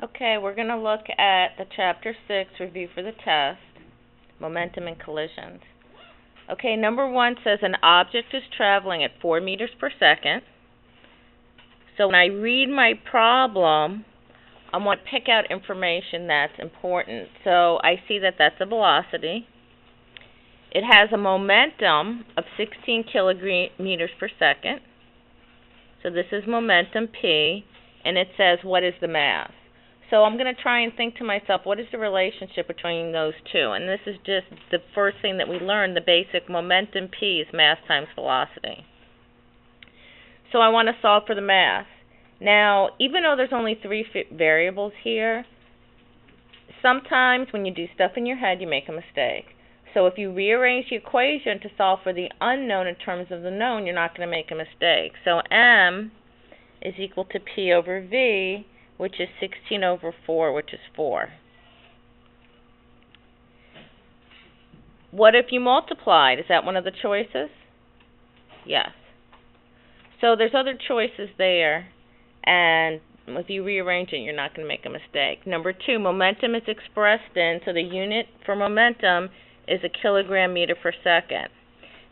Okay, we're going to look at the Chapter 6 review for the test, momentum and collisions. Okay, number 1 says an object is traveling at 4 meters per second. So when I read my problem, I want to pick out information that's important. So I see that that's a velocity. It has a momentum of 16 kilometers per second. So this is momentum P, and it says what is the mass. So I'm going to try and think to myself, what is the relationship between those two? And this is just the first thing that we learned, the basic momentum P is mass times velocity. So I want to solve for the mass. Now, even though there's only 3 variables here, sometimes when you do stuff in your head, you make a mistake. So if you rearrange the equation to solve for the unknown in terms of the known, you're not going to make a mistake. So M is equal to P over V, which is 16 over 4, which is 4. What if you multiplied? Is that one of the choices? Yes. So there's other choices there, and if you rearrange it, you're not going to make a mistake. Number 2, momentum is expressed in, so the unit for momentum is a kilogram meter per second.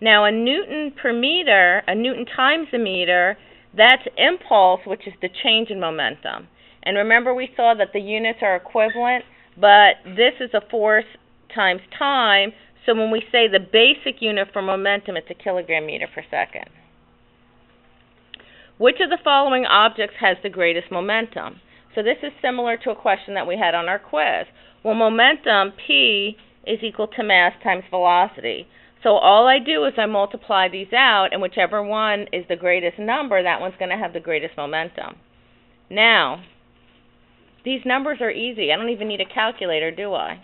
Now a Newton per meter, a Newton times a meter, that's impulse, which is the change in momentum. And remember we saw that the units are equivalent, but this is a force times time, so when we say the basic unit for momentum, it's a kilogram meter per second. Which of the following objects has the greatest momentum? So this is similar to a question that we had on our quiz. Well, momentum, P, is equal to mass times velocity. So all I do is I multiply these out, and whichever one is the greatest number, that one's going to have the greatest momentum. Now, these numbers are easy. I don't even need a calculator, do I?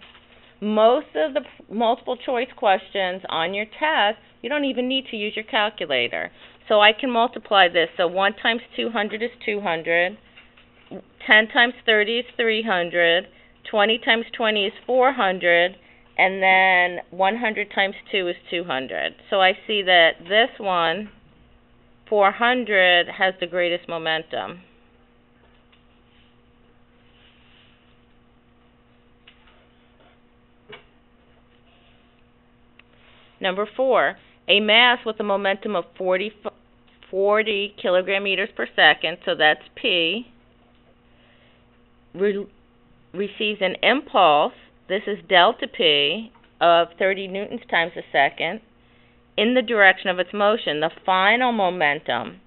Most of the multiple choice questions on your test, you don't even need to use your calculator. So I can multiply this. So 1 times 200 is 200, 10 times 30 is 300, 20 times 20 is 400, and then 100 times 2 is 200. So I see that this one, 400, has the greatest momentum. Number 4, a mass with a momentum of 40 kilogram meters per second, so that's P, receives an impulse, this is delta P, of 30 newtons times a second, in the direction of its motion, the final momentum.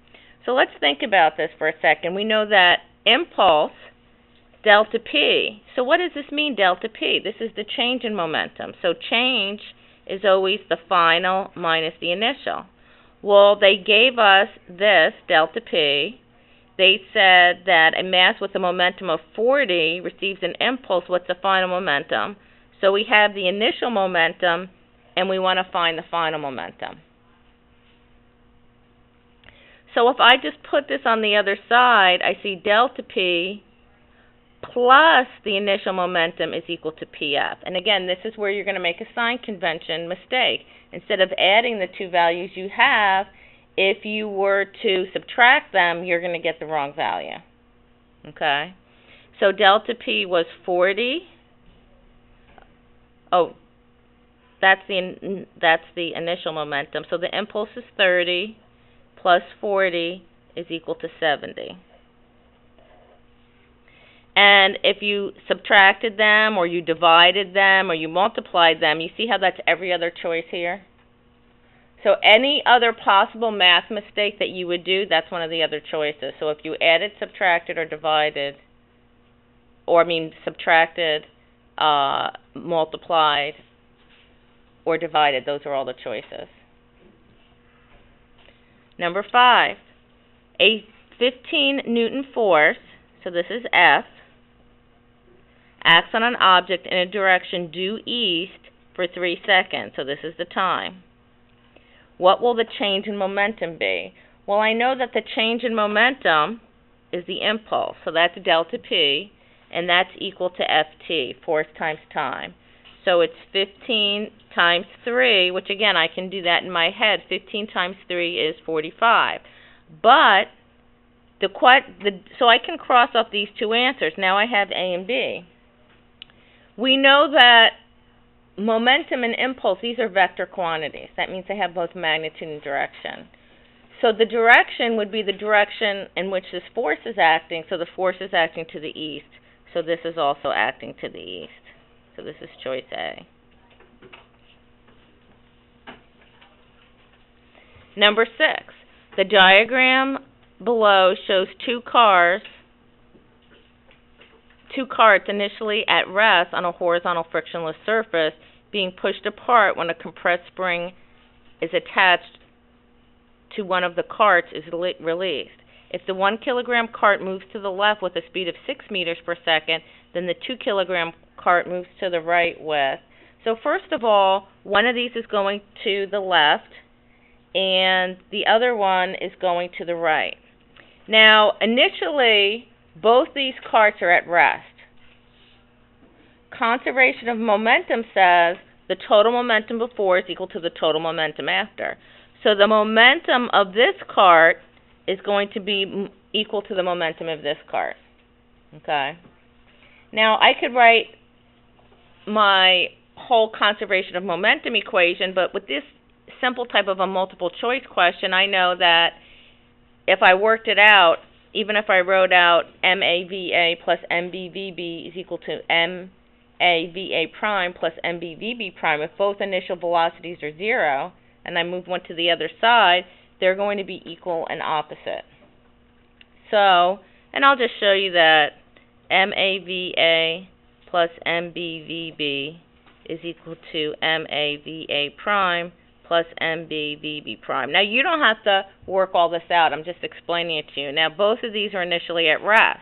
So let's think about this for a second. We know that impulse, delta P. So what does this mean, delta P? This is the change in momentum. So change is always the final minus the initial. Well, they gave us this, delta P. They said that a mass with a momentum of 40 receives an impulse. What's the final momentum? So we have the initial momentum, and we want to find the final momentum. So if I just put this on the other side, I see delta P plus the initial momentum is equal to PF. And again, this is where you're going to make a sign convention mistake. Instead of adding the two values you have, if you were to subtract them, you're going to get the wrong value. Okay? So delta P was 40. Oh, that's the initial momentum. So the impulse is 30 plus 40 is equal to 70. And if you subtracted them, or you divided them, or you multiplied them, you see how that's every other choice here? So any other possible math mistake that you would do, that's one of the other choices. So if you added, subtracted, or divided, subtracted, multiplied, or divided, those are all the choices. Number 5, a 15 Newton force, so this is F, acts on an object in a direction due east for 3 seconds. So this is the time. What will the change in momentum be? Well, I know that the change in momentum is the impulse. So that's delta P, and that's equal to FT, force times time. So it's 15 times 3, which again, I can do that in my head. 15 times 3 is 45. But So I can cross off these two answers. Now I have A and B. We know that momentum and impulse, these are vector quantities. That means they have both magnitude and direction. So the direction would be the direction in which this force is acting. So the force is acting to the east. So this is also acting to the east. So this is choice A. Number 6. The diagram below shows two carts initially at rest on a horizontal frictionless surface being pushed apart when a compressed spring is attached to one of the carts is released. If the 1 kilogram cart moves to the left with a speed of 6 meters per second, then the 2 kilogram cart moves to the right with. So first of all, one of these is going to the left and the other one is going to the right. Now, initially, both these carts are at rest. Conservation of momentum says the total momentum before is equal to the total momentum after. So the momentum of this cart is going to be equal to the momentum of this cart. Okay. Now, I could write my whole conservation of momentum equation, but with this simple type of a multiple choice question, I know that if I worked it out, even if I wrote out MAVA plus MBVB is equal to MAVA prime plus MBVB prime, if both initial velocities are 0, and I move one to the other side, they're going to be equal and opposite. So, and I'll just show you that MAVA plus MBVB is equal to MAVA prime plus MBVB prime. Now, you don't have to work all this out. I'm just explaining it to you. Now, both of these are initially at rest.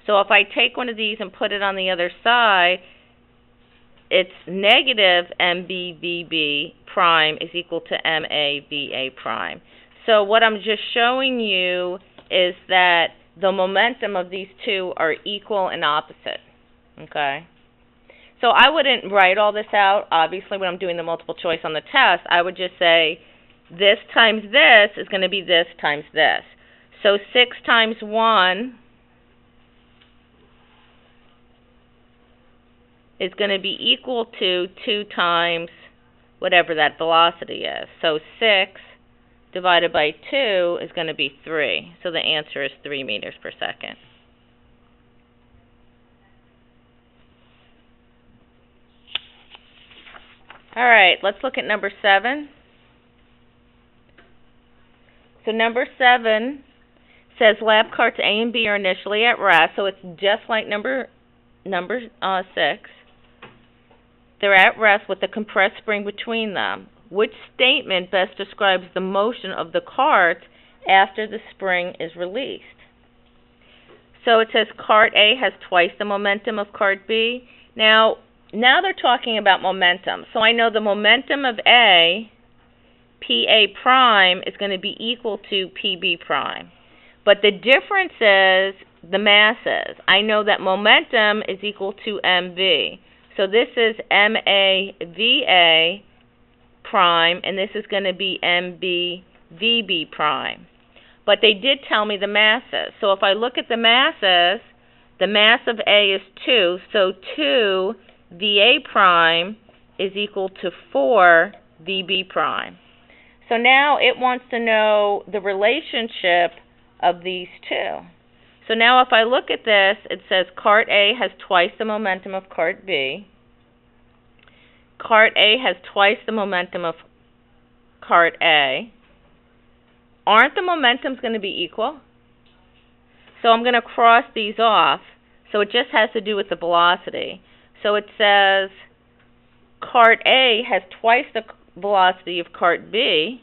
So if I take one of these and put it on the other side, it's negative MBVB prime is equal to MAVA prime. So what I'm just showing you is that the momentum of these two are equal and opposite. Okay? So I wouldn't write all this out. Obviously, when I'm doing the multiple choice on the test, I would just say this times this is going to be this times this. So 6 times 1 is going to be equal to 2 times whatever that velocity is. So 6 divided by 2 is going to be 3. So the answer is 3 meters per second. All right, let's look at number 7. So number 7 says lab carts A and B are initially at rest, so it's just like number 6. They're at rest with a compressed spring between them. Which statement best describes the motion of the cart after the spring is released? So it says cart A has twice the momentum of cart B. Now they're talking about momentum. So I know the momentum of A, PA prime, is going to be equal to PB prime. But the difference is the masses. I know that momentum is equal to MV. So this is MAVA prime, and this is going to be MBVB prime. But they did tell me the masses. So if I look at the masses, the mass of A is 2, so 2 VA prime is equal to 4 VB prime. So now it wants to know the relationship of these two. So now if I look at this, it says cart A has twice the momentum of cart B. Cart A has twice the momentum of cart A. Aren't the momentums going to be equal? So I'm going to cross these off. So it just has to do with the velocity. So it says cart A has twice the velocity of cart B.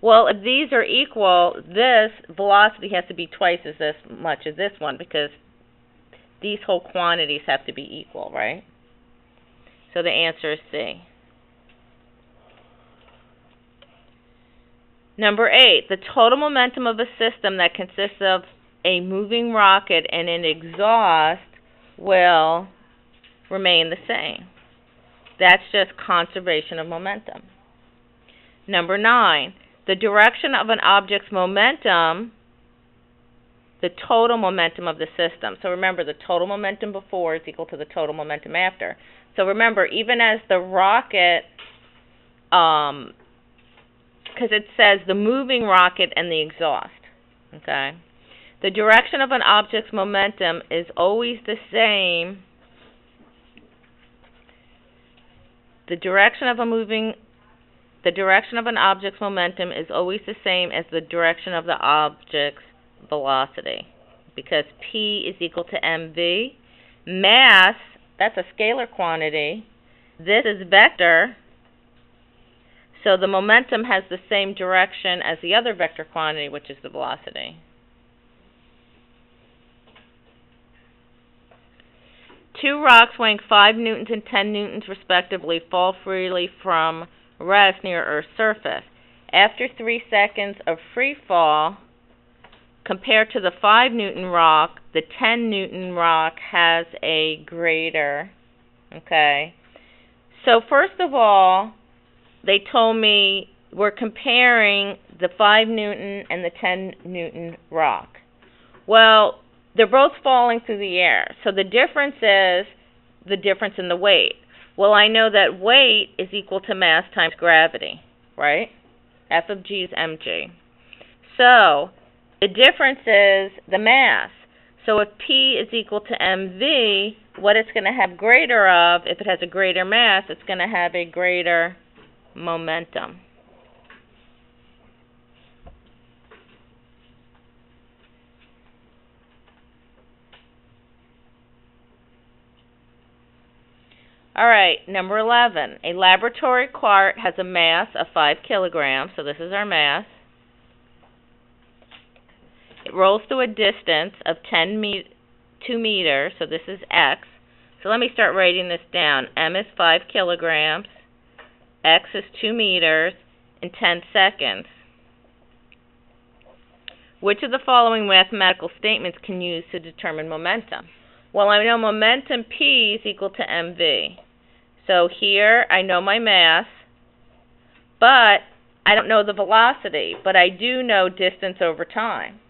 Well, if these are equal, this velocity has to be twice as much as this one because these whole quantities have to be equal, right? So the answer is C. Number 8, the total momentum of a system that consists of a moving rocket and an exhaust will remain the same. That's just conservation of momentum. Number 9, the direction of an object's momentum, the total momentum of the system. So remember, the total momentum before is equal to the total momentum after. So remember, even as the rocket, because it says the moving rocket and the exhaust, okay? The direction of an object's momentum is always the same. The direction of an object's momentum is always the same as the direction of the object's velocity, because P is equal to mv. Mass, that's a scalar quantity. This is vector, so the momentum has the same direction as the other vector quantity, which is the velocity. Two rocks weighing 5 newtons and 10 newtons respectively fall freely from rest near Earth's surface. After 3 seconds of free fall, compared to the 5 Newton rock, the 10 Newton rock has a greater, okay? So first of all, they told me we're comparing the 5 Newton and the 10 Newton rock. Well, they're both falling through the air, so the difference is the difference in the weight. Well, I know that weight is equal to mass times gravity, right? F of g is mg. So the difference is the mass. So if P is equal to mv, what it's going to have greater of, if it has a greater mass, it's going to have a greater momentum. All right, number 11. A laboratory quart has a mass of 5 kilograms, so this is our mass. It rolls through a distance of 2 meters, so this is x. So let me start writing this down. M is 5 kilograms, x is 2 meters, in 10 seconds. Which of the following mathematical statements can use to determine momentum? Well, I know momentum P is equal to mv. So here I know my mass, but I don't know the velocity, but I do know distance over time.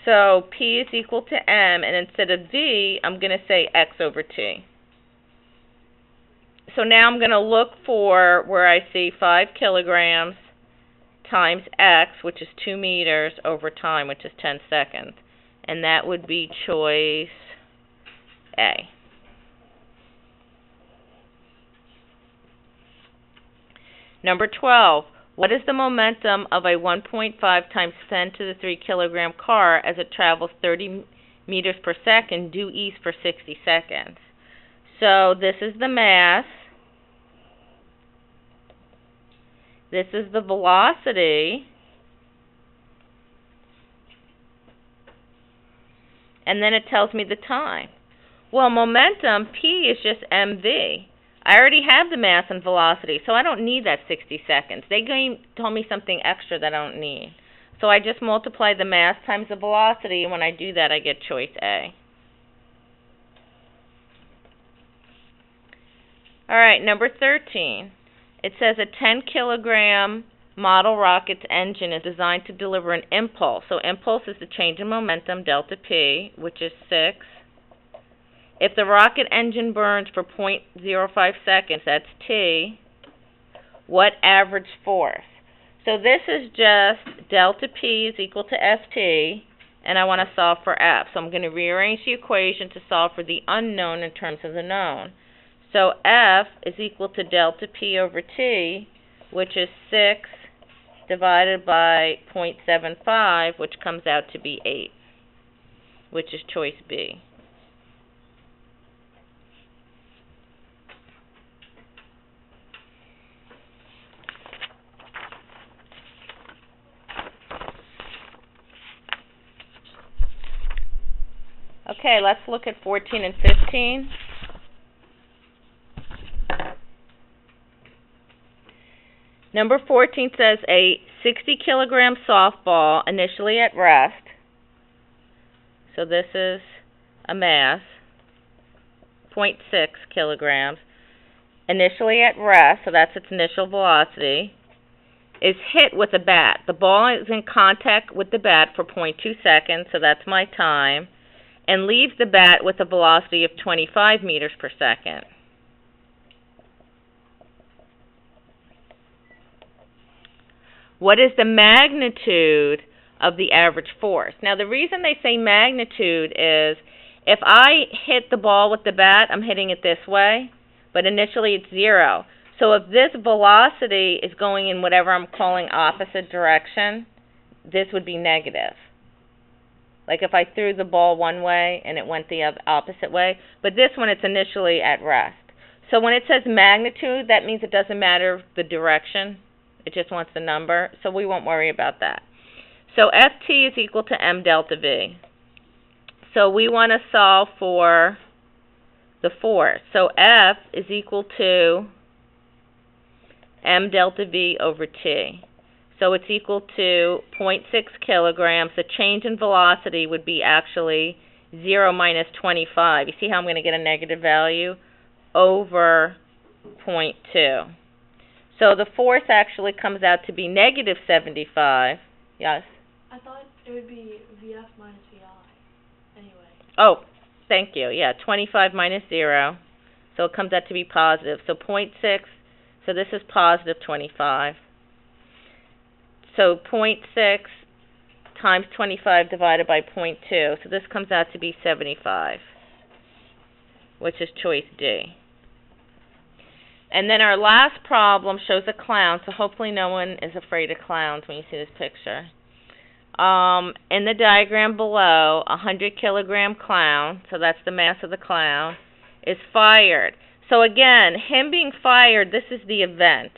So P is equal to m, and instead of v, I'm going to say x over t. So now I'm going to look for where I see 5 kilograms times x, which is 2 meters, over time, which is 10 seconds. And that would be choice A. Number 12. What is the momentum of a 1.5 times 10 to the 3 kilogram car as it travels 30 meters per second due east for 60 seconds? So this is the mass. This is the velocity. And then it tells me the time. Well, momentum, P is just mv. I already have the mass and velocity, so I don't need that 60 seconds. They told me something extra that I don't need. So I just multiply the mass times the velocity, and when I do that, I get choice A. All right, number 13. It says a 10 kilogram model rocket's engine is designed to deliver an impulse. So impulse is the change in momentum, delta P, which is 6. If the rocket engine burns for 0.05 seconds, that's T, what average force? So this is just delta P is equal to Ft, and I want to solve for F. So I'm going to rearrange the equation to solve for the unknown in terms of the known. So F is equal to delta P over T, which is 6 divided by 0.75, which comes out to be 8, which is choice B. Okay, let's look at 14 and 15. Number 14 says a 60 kilogram softball initially at rest. So this is a mass, 0.6 kilograms. Initially at rest, so that's its initial velocity, is hit with a bat. The ball is in contact with the bat for 0.2 seconds, so that's my time, and leaves the bat with a velocity of 25 meters per second. What is the magnitude of the average force? Now, the reason they say magnitude is if I hit the ball with the bat, I'm hitting it this way, but initially it's 0. So if this velocity is going in whatever I'm calling opposite direction, this would be negative. Like if I threw the ball one way and it went the opposite way, but this one it's initially at rest. So when it says magnitude, that means it doesn't matter the direction. It just wants the number, so we won't worry about that. So Ft is equal to m delta v. So we want to solve for the force. So F is equal to m delta v over t. So it's equal to 0.6 kilograms. The change in velocity would be actually 0 minus 25. You see how I'm going to get a negative value? Over 0.2. So the force actually comes out to be negative 75. Yes? I thought it would be VF minus VI. Anyway. Oh, thank you. Yeah, 25 minus 0. So it comes out to be positive. So 0.6, so this is positive 25. So 0.6 times 25 divided by 0.2. So this comes out to be 75, which is choice D. And then our last problem shows a clown, so hopefully no one is afraid of clowns when you see this picture. In the diagram below, a 100-kilogram clown, so that's the mass of the clown, is fired. So again, him being fired, this is the event.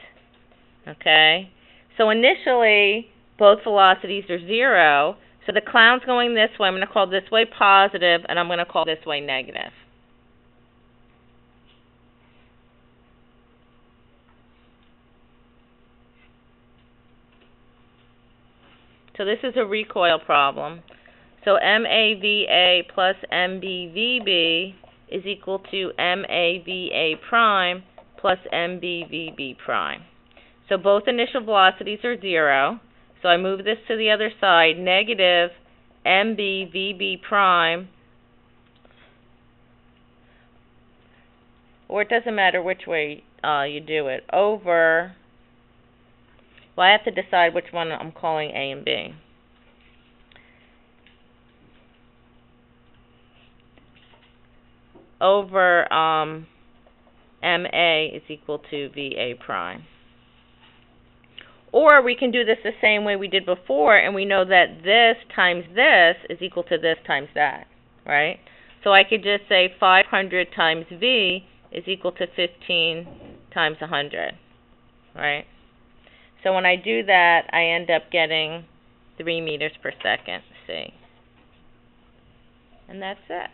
Okay? So initially, both velocities are 0. So the clown's going this way. I'm going to call this way positive, and I'm going to call this way negative. So this is a recoil problem. So MAVA plus MBVB is equal to MAVA prime plus MBVB prime. So both initial velocities are 0. So I move this to the other side, negative MBVB prime, or it doesn't matter which way you do it, over, well, I have to decide which one I'm calling A and B. Over MA is equal to VA prime. Or we can do this the same way we did before, and we know that this times this is equal to this times that, right? So I could just say 500 times V is equal to 15 times 100, right? So when I do that, I end up getting 3 meters per second, C. And that's it.